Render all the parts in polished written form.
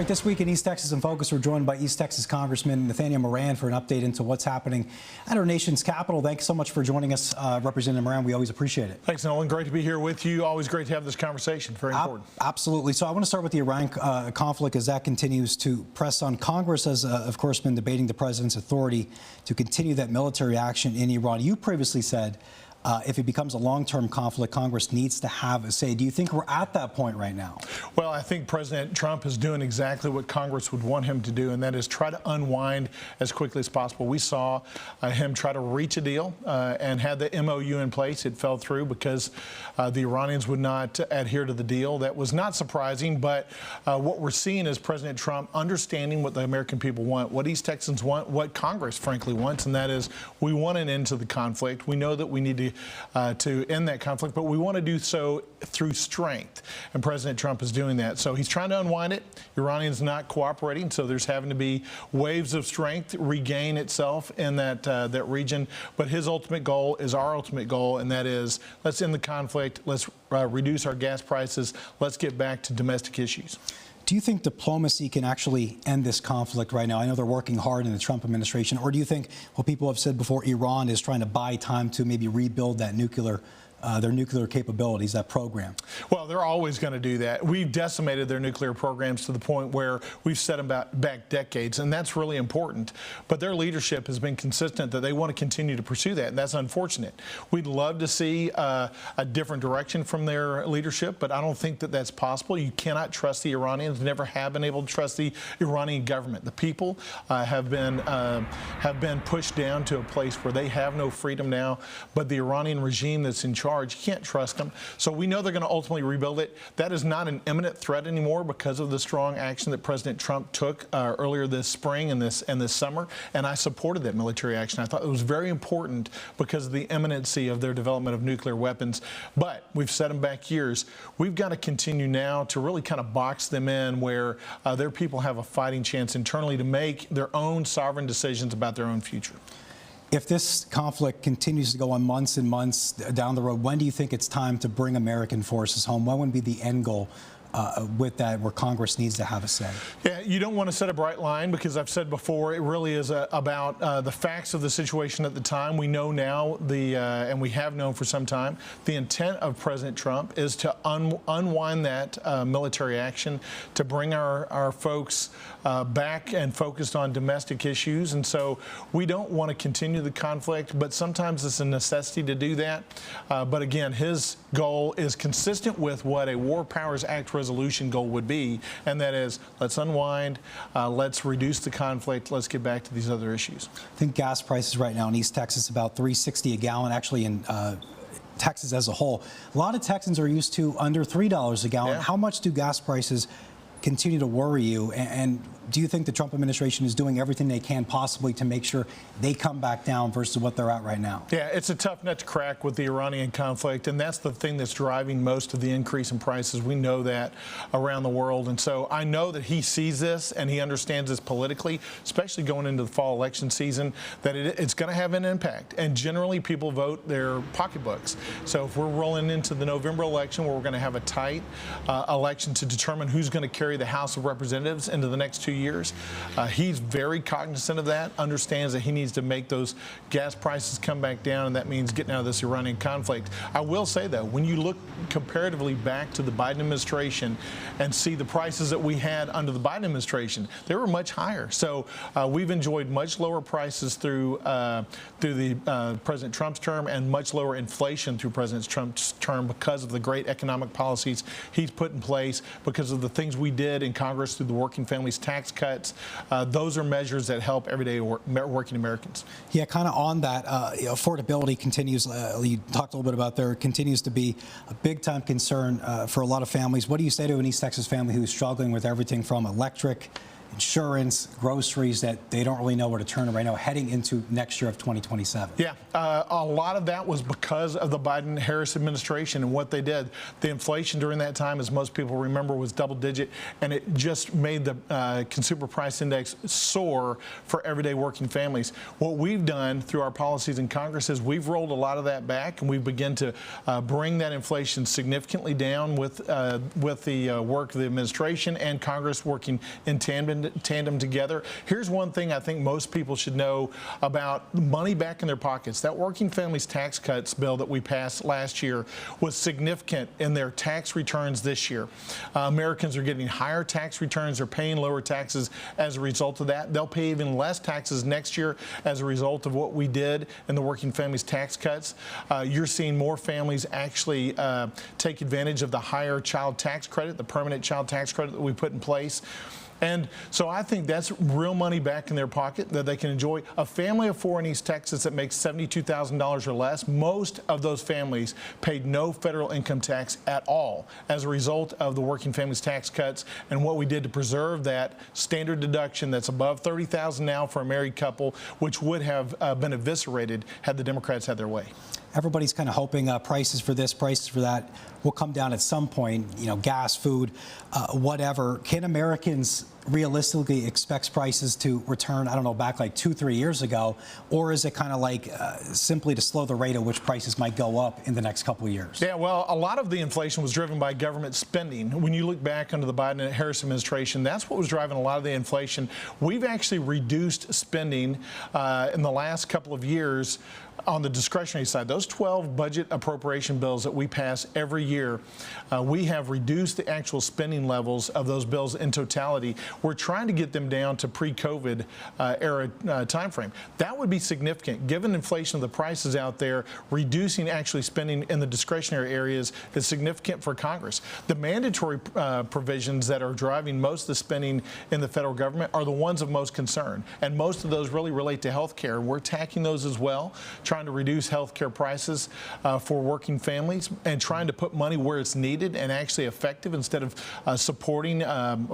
right, this week in East Texas in Focus, we're joined by East Texas Congressman Nathaniel Moran for an update into what's happening at our nation's capital. Thanks so much for joining us, Representative Moran. We always appreciate it. Thanks, Nolan. Great to be here with you. Always great to have this conversation. Very important. Absolutely. So I want to start with the Iran conflict as that continues to press on. Congress has, of course, been debating the president's authority to continue that military action in Iran. You previously said if it becomes a long-term conflict, Congress needs to have a say. Do you think we're at that point right now? Well, I think President Trump is doing exactly what Congress would want him to do, and that is try to unwind as quickly as possible. We saw him try to reach a deal and had the MOU in place. It fell through because the Iranians would not adhere to the deal. That was not surprising, but what we're seeing is President Trump understanding what the American people want, what East Texans want, what Congress, frankly, wants, and that is we want an end to the conflict. We know that we need to end that conflict, but we want to do so through strength, and President Trump is doing that. So he's trying to unwind it. Iranians not cooperating, so there's having to be waves of strength regain itself in that region. But his ultimate goal is our ultimate goal, and that is let's end the conflict, let's reduce our gas prices, let's get back to domestic issues. Do you think diplomacy can actually end this conflict right now? I know they're working hard in the Trump administration. Or do you think what people have said before, Iran is trying to buy time to maybe rebuild that their nuclear capabilities, that program? Well, they're always going to do that. We've decimated their nuclear programs to the point where we've set them back decades, and that's really important. But their leadership has been consistent that they want to continue to pursue that, and that's unfortunate. We'd love to see a different direction from their leadership, but I don't think that that's possible. You cannot trust the Iranians, never have been able to trust the Iranian government. The people have been pushed down to a place where they have no freedom now, but the Iranian regime that's in charge, you can't trust them. So we know they're going to ultimately rebuild it. That is not an imminent threat anymore because of the strong action that President Trump took earlier this spring and this summer, and I supported that military action. I thought it was very important because of the imminency of their development of nuclear weapons. But we've set them back years. We've got to continue now to really kind of box them in where their people have a fighting chance internally to make their own sovereign decisions about their own future. If this conflict continues to go on months and months down the road, when do you think it's time to bring American forces home? When would be the end goal with that, where Congress needs to have a say? Yeah, you don't want to set a bright line because I've said before, it really is about the facts of the situation at the time. We know now, and we have known for some time, the intent of President Trump is to unwind that military action, to bring our folks back and focused on domestic issues. And so we don't want to continue the conflict, but sometimes it's a necessity to do that. But again, his goal is consistent with what a War Powers Act resolution goal would be, and that is let's unwind, let's reduce the conflict, let's get back to these other issues. I think gas prices right now in East Texas about $3.60 a gallon, actually in Texas as a whole. A lot of Texans are used to under $3 a gallon. Yeah. How much do gas prices continue to worry you, and do you think the Trump administration is doing everything they can possibly to make sure they come back down versus what they're at right now? Yeah, it's a tough nut to crack with the Iranian conflict, and that's the thing that's driving most of the increase in prices. We know that around the world, and so I know that he sees this and he understands this politically, especially going into the fall election season, that it's going to have an impact, and generally people vote their pocketbooks. So if we're rolling into the November election where we're going to have a tight election to determine who's going to carry the House of Representatives into the next 2 years. He's very cognizant of that, understands that he needs to make those gas prices come back down, and that means getting out of this Iranian conflict. I will say, though, when you look comparatively back to the Biden administration and see the prices that we had under the Biden administration, they were much higher. So we've enjoyed much lower prices through the President Trump's term and much lower inflation through President Trump's term because of the great economic policies he's put in place, because of the things we did in Congress through the Working Families Tax cuts. Those are measures that help everyday working Americans. Yeah, kind of on that, affordability continues, you talked a little bit about there, continues to be a big-time concern for a lot of families. What do you say to an East Texas family who's struggling with everything from electric, insurance, groceries, that they don't really know where to turn right now heading into next year of 2027. Yeah, a lot of that was because of the Biden-Harris administration and what they did. The inflation during that time, as most people remember, was double digit, and it just made the consumer price index soar for everyday working families. What we've done through our policies in Congress is we've rolled a lot of that back, and we've begun to bring that inflation significantly down with the work of the administration and Congress working in tandem together. Here's one thing I think most people should know about money back in their pockets. That working families tax cuts bill that we passed last year was significant in their tax returns this year. Americans are getting higher tax returns. They're paying lower taxes as a result of that. They'll pay even less taxes next year as a result of what we did in the working families tax cuts. You're seeing more families actually take advantage of the higher child tax credit, the permanent child tax credit that we put in place. And so I think that's real money back in their pocket that they can enjoy. A family of four in East Texas that makes $72,000 or less, most of those families paid no federal income tax at all as a result of the working families tax cuts and what we did to preserve that standard deduction that's above $30,000 now for a married couple, which would have been eviscerated had the Democrats had their way. Everybody's kind of hoping prices for this, prices for that will come down at some point, gas, food, whatever. Can Americans realistically expect prices to return, I don't know, back like 2-3 years ago? Or is it kind of like simply to slow the rate at which prices might go up in the next couple of years? Yeah, well, a lot of the inflation was driven by government spending. When you look back under the Biden and Harris administration, that's what was driving a lot of the inflation. We've actually reduced spending in the last couple of years on the discretionary side. Those 12 budget appropriation bills that we pass every year, we have reduced the actual spending levels of those bills in totality. We're trying to get them down to pre-COVID era timeframe. That would be significant. Given inflation of the prices out there, reducing actually spending in the discretionary areas is significant for Congress. The mandatory provisions that are driving most of the spending in the federal government are the ones of most concern, and most of those really relate to health care. We're attacking those as well, trying to reduce health care prices for working families and trying to put money where it's needed and actually effective instead of supporting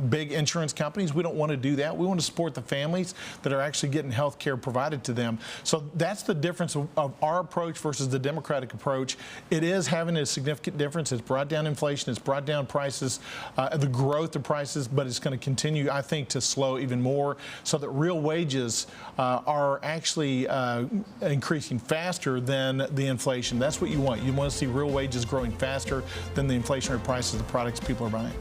big insurance companies. We don't want to do that. We want to support the families that are actually getting health care provided to them. So that's the difference of our approach versus the Democratic approach. It is having a significant difference. It's brought down inflation. It's brought down prices, the growth of prices, but it's going to continue, I think, to slow even more so that real wages are actually increasing faster than the inflation. That's what you want. You want to see real wages growing faster than the inflationary prices of the products people are buying.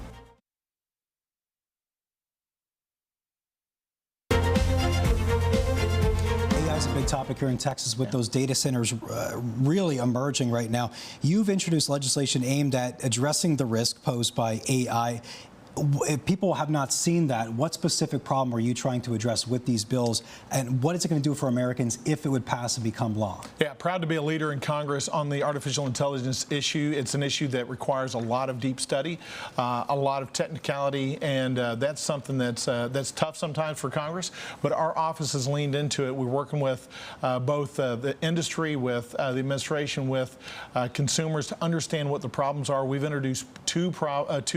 AI is a big topic here in Texas with those data centers really emerging right now. You've introduced legislation aimed at addressing the risk posed by AI. If people have not seen that, what specific problem are you trying to address with these bills, and what is it going to do for Americans if it would pass and become law? Yeah, proud to be a leader in Congress on the artificial intelligence issue. It's an issue that requires a lot of deep study, a lot of technicality, and that's something that's tough sometimes for Congress, but our office has leaned into it. We're working with both the industry, with the administration, with consumers to understand what the problems are. We've introduced two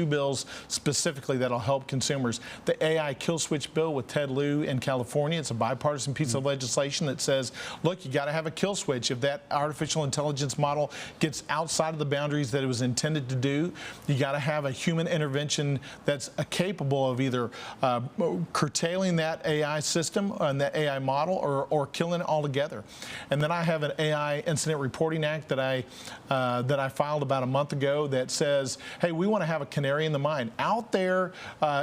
bills specifically that'll help consumers. The AI kill switch bill with Ted Lieu in California. It's a bipartisan piece of legislation that says, look, you got to have a kill switch. If that artificial intelligence model gets outside of the boundaries that it was intended to do, you got to have a human intervention that's capable of either curtailing that AI system and that AI model or killing it altogether. And then I have an AI Incident Reporting Act that I filed about a month ago that says, hey, we want to have a canary in the mine. Out there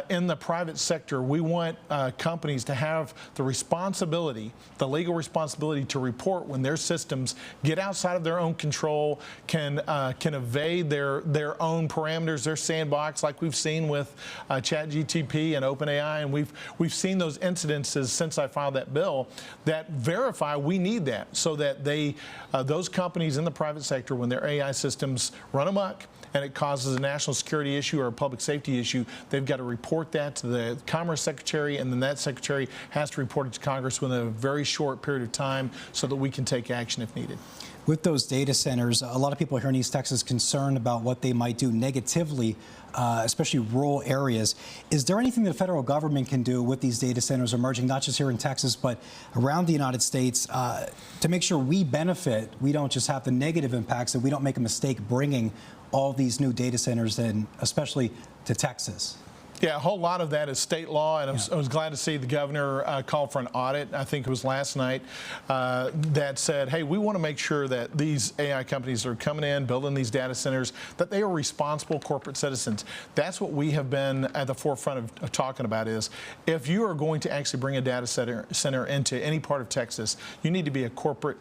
in the private sector, we want companies to have the responsibility, the legal responsibility to report when their systems get outside of their own control, can evade their own parameters, their sandbox, like we've seen with ChatGPT and OpenAI, and we've seen those incidences since I filed that bill that verify we need that, so that those companies in the private sector, when their AI systems run amok and it causes a national security issue or a public safety issue, they've got to report that to the Commerce Secretary, and then that secretary has to report it to Congress within a very short period of time so that we can take action if needed. With those data centers, a lot of people here in East Texas concerned about what they might do negatively, especially rural areas. Is there anything the federal government can do with these data centers emerging, not just here in Texas, but around the United States, to make sure we benefit, we don't just have the negative impacts, that we don't make a mistake bringing all these new data centers in, especially to Texas? Yeah, a whole lot of that is state law, and I was glad to see the governor call for an audit. I think it was last night that said, hey, we want to make sure that these AI companies that are coming in, building these data centers, that they are responsible corporate citizens. That's what we have been at the forefront of talking about is, if you are going to actually bring a data center into any part of Texas, you need to be a corporate,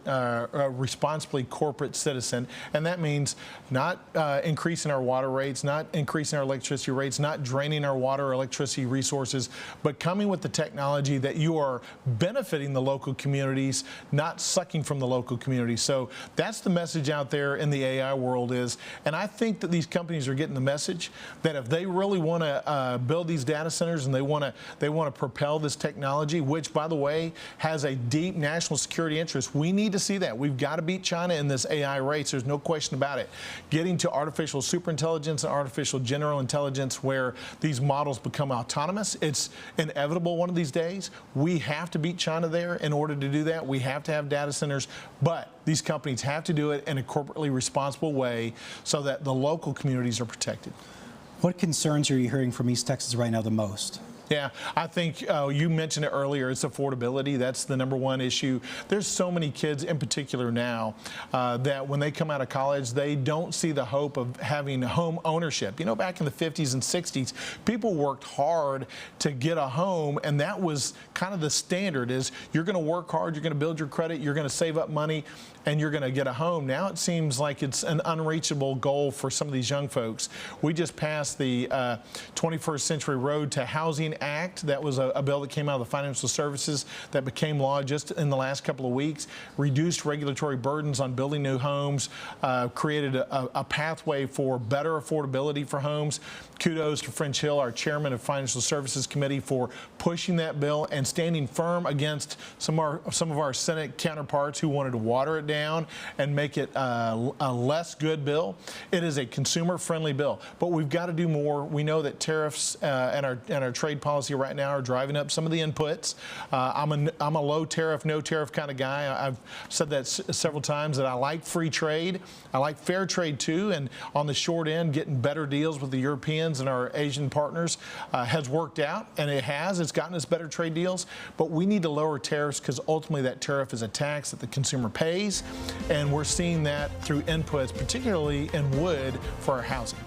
responsibly corporate citizen, and that means not increasing our water rates, not increasing our electricity rates, not draining our water or electricity resources, but coming with the technology that you are benefiting the local communities, not sucking from the local communities. So that's the message out there in the AI world is, and I think that these companies are getting the message that if they really want to build these data centers and they want to propel this technology, which by the way has a deep national security interest, we need to see that. We've got to beat China in this AI race. There's no question about it. Getting to artificial superintelligence and artificial general intelligence where these models become autonomous. It's inevitable one of these days. We have to beat China there. In order to do that, we have to have data centers, but these companies have to do it in a corporately responsible way so that the local communities are protected. What concerns are you hearing from East Texas right now the most? Yeah, I think you mentioned it earlier. It's affordability. That's the #1 issue. There's so many kids in particular now that when they come out of college, they don't see the hope of having home ownership. You know, back in the 50s and 60s, people worked hard to get a home, and that was kind of the standard is you're going to work hard, you're going to build your credit, you're going to save up money, and you're going to get a home. Now it seems like it's an unreachable goal for some of these young folks. We just passed the 21st Century Road to Housing Act. That was a bill that came out of the financial services that became law just in the last couple of weeks, reduced regulatory burdens on building new homes, created a pathway for better affordability for homes. Kudos to French Hill, our chairman of Financial Services Committee, for pushing that bill and standing firm against some of our Senate counterparts who wanted to water it down and make it a less good bill. It is a consumer-friendly bill, but we've got to do more. We know that tariffs and our trade policy right now are driving up some of the inputs. I'm a low tariff, no tariff kind of guy. I've said that several times that I like free trade. I like fair trade too, and on the short end, getting better deals with the Europeans and our Asian partners has worked out, and it has. It's gotten us better trade deals, but we need to lower tariffs because ultimately that tariff is a tax that the consumer pays, and we're seeing that through inputs, particularly in wood for our housing.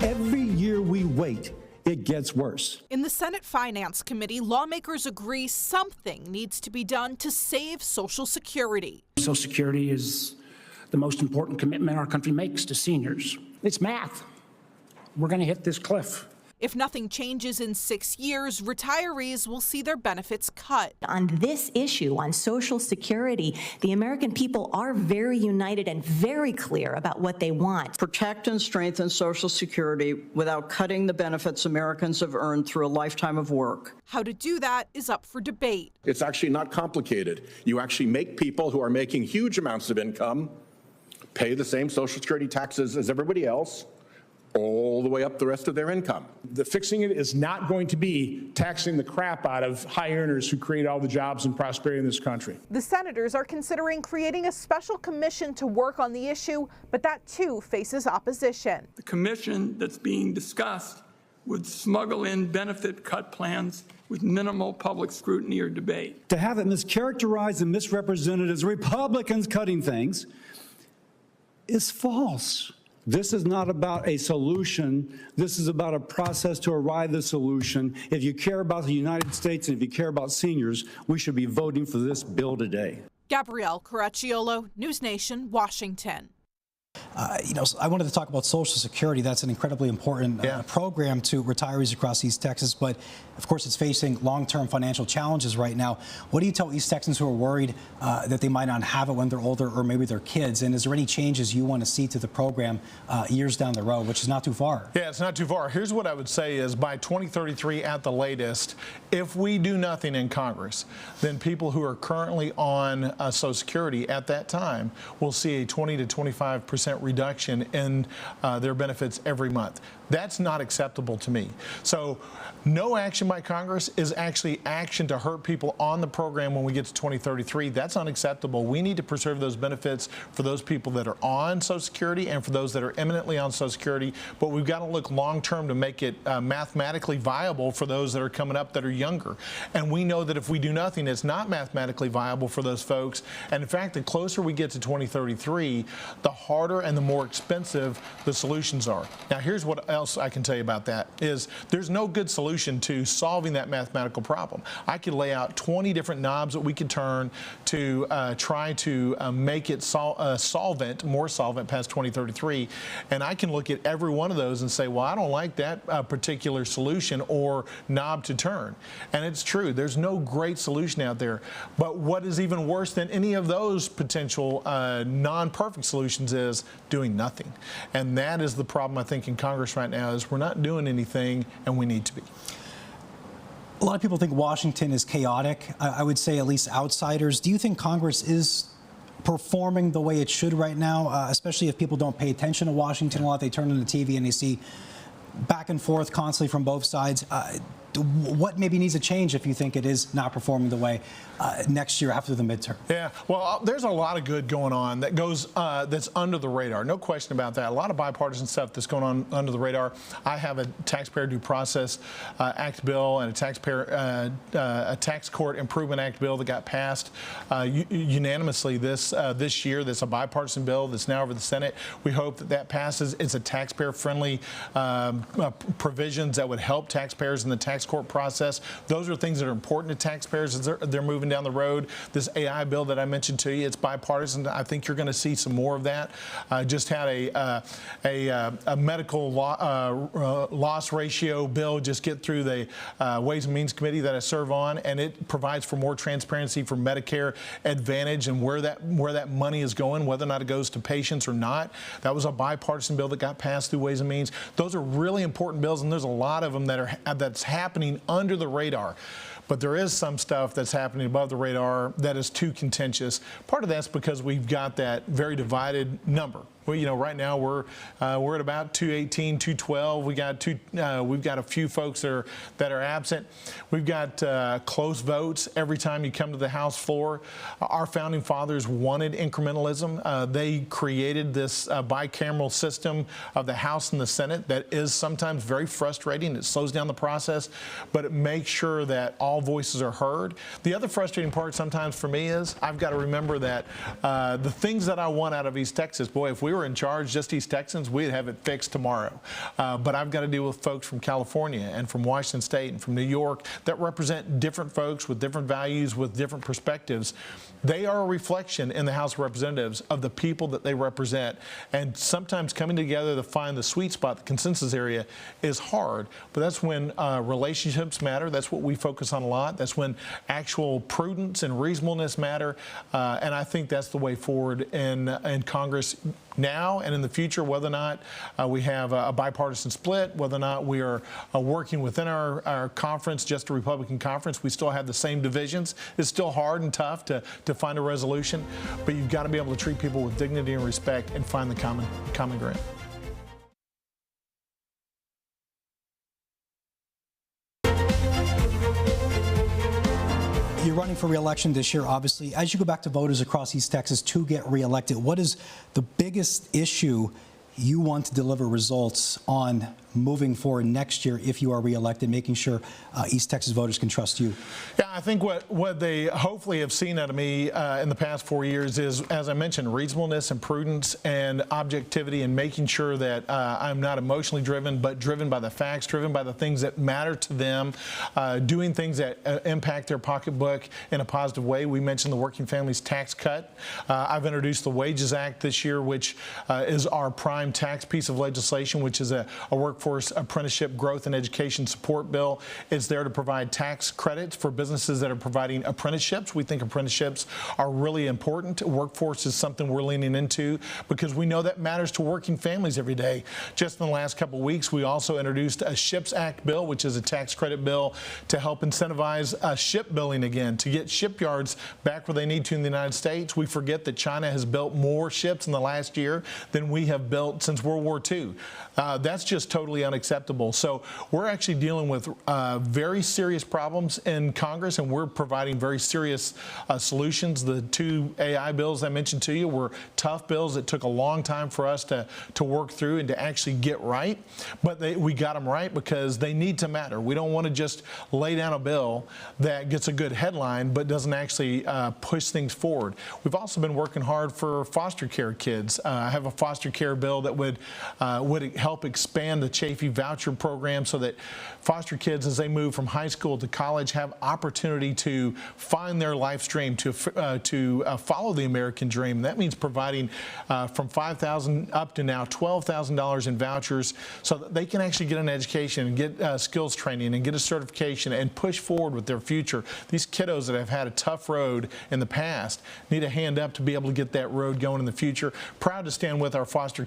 Every year we wait, it gets worse. In the Senate Finance Committee, lawmakers agree something needs to be done to save Social Security. Social Security is the most important commitment our country makes to seniors. It's math. We're going to hit this cliff. If nothing changes in 6 years, retirees will see their benefits cut. On this issue, on Social Security, the American people are very united and very clear about what they want. Protect and strengthen Social Security without cutting the benefits Americans have earned through a lifetime of work. How to do that is up for debate. It's actually not complicated. You actually make people who are making huge amounts of income pay the same Social Security taxes as everybody else, all the way up the rest of their income. The fixing it is not going to be taxing the crap out of high earners who create all the jobs and prosperity in this country. The senators are considering creating a special commission to work on the issue, but that too faces opposition. The commission that's being discussed would smuggle in benefit cut plans with minimal public scrutiny or debate. To have it mischaracterized and misrepresented as Republicans cutting things is false. This is not about a solution. This is about a process to arrive at a solution. If you care about the United States and if you care about seniors, we should be voting for this bill today. Gabrielle Caracciolo, News Nation, Washington. I wanted to talk about Social Security. That's an incredibly important program to retirees across East Texas, but of course it's facing long-term financial challenges right now. What do you tell East Texans who are worried that they might not have it when they're older, or maybe their kids? And is there any changes you want to see to the program years down the road, which is not too far? Yeah, it's not too far. Here's what I would say is by 2033 at the latest, if we do nothing in Congress, then people who are currently on Social Security at that time will see a 20 to 25% reduction in their benefits every month. That's not acceptable to me. So no action by Congress is actually action to hurt people on the program when we get to 2033. That's unacceptable. We need to preserve those benefits for those people that are on Social Security and for those that are imminently on Social Security, but we've got to look long term to make it mathematically viable for those that are coming up that are younger. And we know that if we do nothing, it's not mathematically viable for those folks. And in fact, the closer we get to 2033, the harder and the more expensive the solutions are. Now, here's what else I can tell you about that is there's no good solution to solving that mathematical problem. I could lay out 20 different knobs that we could turn to try to make it solvent, more solvent past 2033, and I can look at every one of those and say, well, I don't like that particular solution or knob to turn. And it's true, there's no great solution out there, but what is even worse than any of those potential non-perfect solutions is doing nothing. And that is the problem, I think, in Congress right now, is we're not doing anything, and we need to be. A lot of people think Washington is chaotic. I would say, at least outsiders. Do you think Congress is performing the way it should right now, especially if people don't pay attention to Washington a lot? They turn on the TV and they see back and forth constantly from both sides. What maybe needs to change if you think it is not performing the way next year after the midterm? Yeah, well, there's a lot of good going on that goes that's under the radar. No question about that. A lot of bipartisan stuff that's going on under the radar. I have a Taxpayer Due Process Act bill and a Tax Court Improvement Act bill that got passed unanimously this year. That's a bipartisan bill that's now over the Senate. We hope that that passes. It's a taxpayer-friendly provisions that would help taxpayers in the tax court process. Those are things that are important to taxpayers as they're moving down the road. This AI bill that I mentioned to you, it's bipartisan. I think you're going to see some more of that. Just had a medical loss ratio bill just get through the Ways and Means Committee that I serve on, and it provides for more transparency for Medicare Advantage and where that money is going, whether or not it goes to patients or not. That was a bipartisan bill that got passed through Ways and Means. Those are really important bills, and there's a lot of them that's happening under the radar. But there is some stuff that's happening above the radar that is too contentious. Part of that's because we've got that very divided number. Well, right now we're at about 218, 212. We've got a few folks that are absent. We've got close votes every time you come to the House floor. Our founding fathers wanted incrementalism. They created this bicameral system of the House and the Senate that is sometimes very frustrating. It slows down the process, but it makes sure that all voices are heard. The other frustrating part sometimes for me is I've got to remember that the things that I want out of East Texas, boy, if we were in charge, just East Texans, we'd have it fixed tomorrow. But I've got to deal with folks from California and from Washington State and from New York that represent different folks with different values, with different perspectives. They are a reflection in the House of Representatives of the people that they represent. And sometimes coming together to find the sweet spot, the consensus area, is hard. But that's when relationships matter. That's what we focus on a lot. That's when actual prudence and reasonableness matter. And I think that's the way forward in Congress now and in the future, whether or not we have a bipartisan split, whether or not we are working within our conference, just a Republican conference. We still have the same divisions. It's still hard and tough to find a resolution, but you've got to be able to treat people with dignity and respect and find the common ground. You're running for re-election this year, obviously. As you go back to voters across East Texas to get re-elected, what is the biggest issue you want to deliver results on moving forward next year if you are reelected, making sure East Texas voters can trust you? Yeah, I think what they hopefully have seen out of me in the past 4 years is, as I mentioned, reasonableness and prudence and objectivity, and making sure that I'm not emotionally driven, but driven by the facts, driven by the things that matter to them, doing things that impact their pocketbook in a positive way. We mentioned the Working Families Tax Cut. I've introduced the Wages Act this year, which is our prime tax piece of legislation, which is a workforce apprenticeship growth and education support bill. It's there to provide tax credits for businesses that are providing apprenticeships. We think apprenticeships are really important. Workforce is something we're leaning into because we know that matters to working families every day. Just in the last couple of weeks, we also introduced a SHIPS Act bill, which is a tax credit bill to help incentivize shipbuilding again, to get shipyards back where they need to in the United States. We forget that China has built more ships in the last year than we have built since World War II. That's just totally unacceptable. So we're actually dealing with very serious problems in Congress, and we're providing very serious solutions. The two AI bills I mentioned to you were tough bills that took a long time for us to work through and to actually get right. But we got them right because they need to matter. We don't want to just lay down a bill that gets a good headline but doesn't actually push things forward. We've also been working hard for foster care kids. I have a foster care bill that would help expand the Chafee voucher program so that foster kids, as they move from high school to college, have opportunity to find their life's dream, to follow the American dream. That means providing from $5,000 up to now $12,000 in vouchers so that they can actually get an education and get skills training and get a certification and push forward with their future. These kiddos that have had a tough road in the past need a hand up to be able to get that road going in the future. Proud to stand with our foster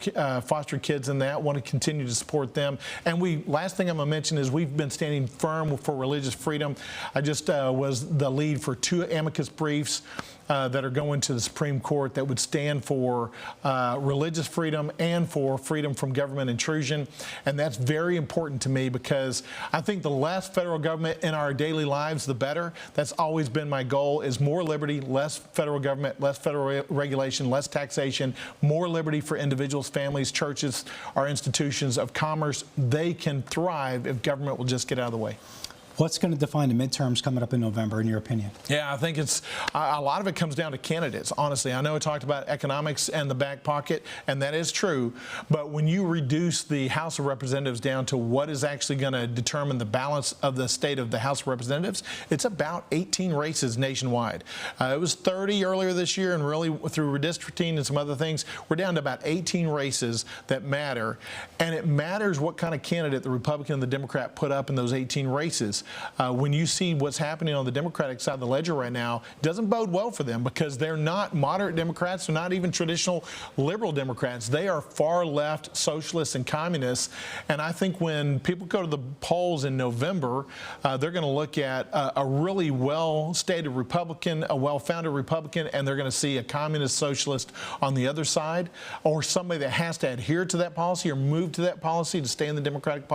kids in that, want to continue to support them. And last thing I'm going to mention is we've been standing firm for religious freedom. I just was the lead for 2 amicus briefs that are going to the Supreme Court that would stand for religious freedom and for freedom from government intrusion. And that's very important to me because I think the less federal government in our daily lives, the better. That's always been my goal, is more liberty, less federal government, less federal regulation, less taxation, more liberty for individuals, families, churches, our institutions of commerce. They can thrive if government will just get out of the way. What's going to define the midterms coming up in November, in your opinion? Yeah, I think it's a lot of it comes down to candidates, honestly. I know I talked about economics and the back pocket, and that is true. But when you reduce the House of Representatives down to what is actually going to determine the balance of the state of the House of Representatives, it's about 18 races nationwide. It was 30 earlier this year, and really through redistricting and some other things, we're down to about 18 races that matter. And it matters what kind of candidate the Republican and the Democrat put up in those 18 races. When you see what's happening on the Democratic side of the ledger right now, it doesn't bode well for them because they're not moderate Democrats. They're not even traditional liberal Democrats. They are far left socialists and communists. And I think when people go to the polls in November, they're going to look at a really well-stated Republican, a well-founded Republican, and they're going to see a communist socialist on the other side, or somebody that has to adhere to that policy or move to that policy to stay in the Democratic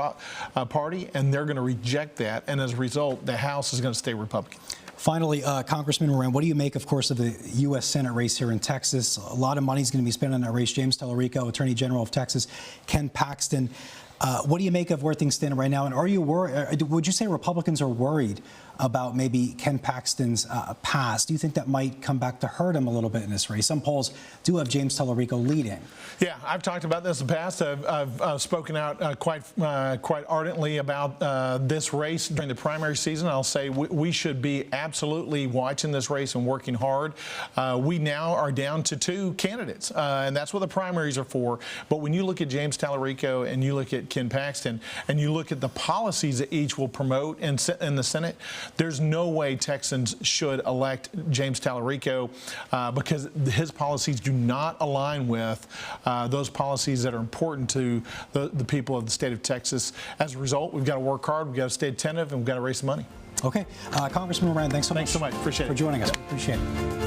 Party, and they're going to reject that. And as a result, the House is going to stay Republican. Finally, Congressman Moran, what do you make, of course, of the U.S. Senate race here in Texas? A lot of money is going to be spent on that race. James Tallarico, Attorney General of Texas, Ken Paxton. What do you make of where things stand right now? And are you worried? Would you say Republicans are worried about maybe Ken Paxton's past? Do you think that might come back to hurt him a little bit in this race? Some polls do have James Tallarico leading. Yeah, I've talked about this in the past. I've spoken out quite ardently about this race during the primary season. I'll say we should be absolutely watching this race and working hard. We now are down to 2 candidates, and that's what the primaries are for. But when you look at James Tallarico and you look at Ken Paxton and you look at the policies that each will promote in the Senate, there's no way Texans should elect James Tallarico because his policies do not align with those policies that are important to the people of the state of Texas. As a result, we've got to work hard, we've got to stay attentive, and we've got to raise some money. Okay. Congressman Moran, thanks so much. Thanks so much. Appreciate it. For joining us. Appreciate it.